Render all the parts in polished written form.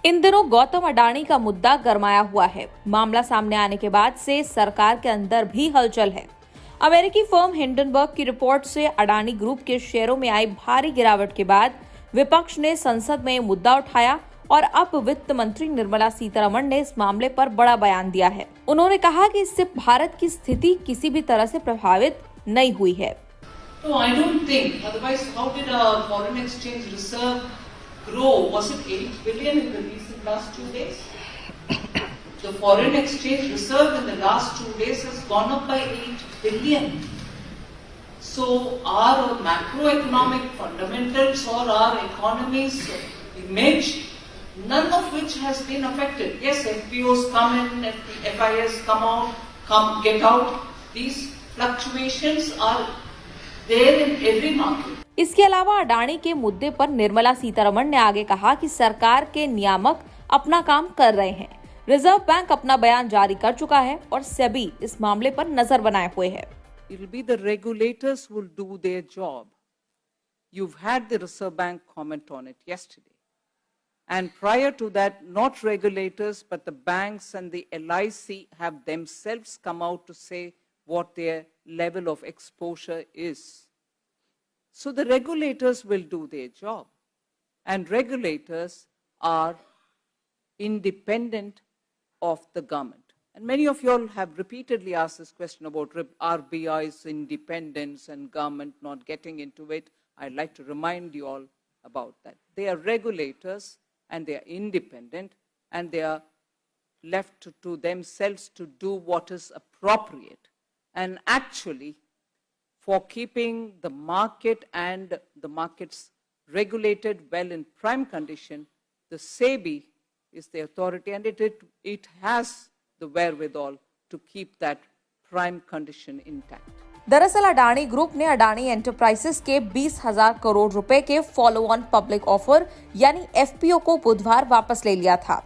इन दिनों गौतम अडानी का मुद्दा गरमाया हुआ है। मामला सामने आने के बाद से सरकार के अंदर भी हलचल है। अमेरिकी फर्म हिंडनबर्ग की रिपोर्ट से अडानी ग्रुप के शेयरों में आई भारी गिरावट के बाद विपक्ष ने संसद में मुद्दा उठाया और अब वित्त मंत्री निर्मला सीतारमण ने इस मामले पर बड़ा बयान दिया है। उन्होंने कहा कि इससे भारत की स्थिति किसी भी तरह से प्रभावित नहीं हुई है। No, I don't think. Otherwise, how did our foreign exchange reserve grow? Was it 8 billion in the recent last 2 days? The foreign exchange reserve in the last 2 days has gone up by 8 billion. So our macroeconomic fundamentals or our economy's image, none of which has been affected. Yes, FPOs come in, FIS come out, get out. These fluctuations are there in every market. इसके अलावा अडानी के मुद्दे पर निर्मला सीतारमण ने आगे कहा कि सरकार के नियामक अपना काम कर रहे हैं। रिजर्व बैंक अपना बयान जारी कर चुका है और सेबी इस मामले पर नजर बनाए हुए है। It will be the regulators who will do their job. You've had the Reserve Bank comment on it yesterday. And prior to that, not regulators, but the banks and the LIC have themselves come out to say what their level of exposure is. So the regulators will do their job. And regulators are independent of the government. And many of you all have repeatedly asked this question about RBI's independence and government not getting into it. I'd like to remind you all about that. They are regulators and they are independent and they are left to themselves to do what is appropriate. And actually, for keeping the market and the markets regulated well in prime condition, the SEBI is the authority and it has the wherewithal to keep that prime condition intact. दरअसल Adani group ने Adani enterprises के 20,000 करोड़ रुपए के follow on public offer यानी FPO को बुधवार वापस ले लिया था।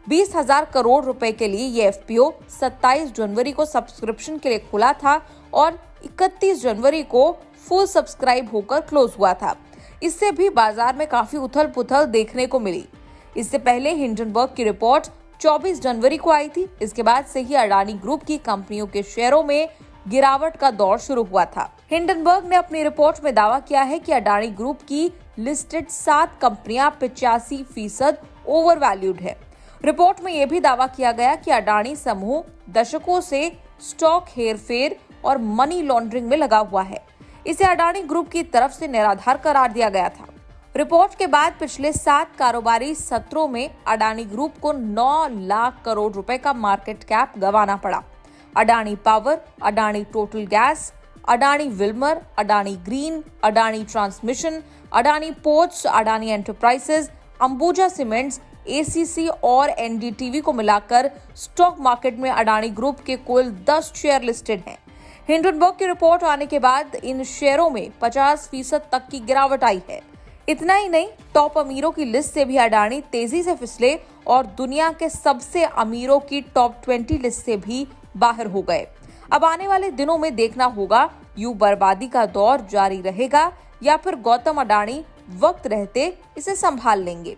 20,000 करोड़ रुपए के लिए ये एफपीओ 27 जनवरी को सब्सक्रिप्शन के लिए खुला था और 31 जनवरी को फुल सब्सक्राइब होकर क्लोज हुआ था। इससे भी बाजार में काफी उथल पुथल देखने को मिली। इससे पहले हिंडनबर्ग की रिपोर्ट 24 जनवरी को आई थी। इसके बाद से ही अडानी ग्रुप की कंपनियों के शेयरों में गिरावट का दौर शुरू हुआ था। हिंडनबर्ग ने अपनी रिपोर्ट में दावा किया है कि अडानी ग्रुप की लिस्टेड 7 कंपनियां 85% ओवर वैल्यूड है। रिपोर्ट में यह भी दावा किया गया कि अडानी समूह दशकों से स्टॉक हेरफेर और मनी लॉन्ड्रिंग में लगा हुआ है। इसे अडानी ग्रुप की तरफ से निराधार करार दिया गया था। रिपोर्ट के बाद पिछले 7 कारोबारी सत्रों में अडानी ग्रुप को 9 लाख करोड़ रुपए का मार्केट कैप गंवाना पड़ा। Adani power, Adani total gas, Adani Wilmer, Adani green, Adani transmission, Adani ports, Adani enterprises, Ambuja cements, ACC और एनडीटीवी को मिलाकर स्टॉक मार्केट में अडानी ग्रुप के कुल 10 शेयर लिस्टेड हैं। हिंडनबर्ग की रिपोर्ट आने के बाद इन शेयरों में 50% तक की गिरावट आई है। इतना ही नहीं, टॉप अमीरों की लिस्ट से भी अडानी तेजी से फिसले और दुनिया के सबसे अमीरों की टॉप 20 लिस्ट से भी बाहर हो गए। अब आने वाले दिनों में देखना होगा यूं बर्बादी का दौर जारी रहेगा या फिर गौतम अडानी वक्त रहते इसे संभाल लेंगे।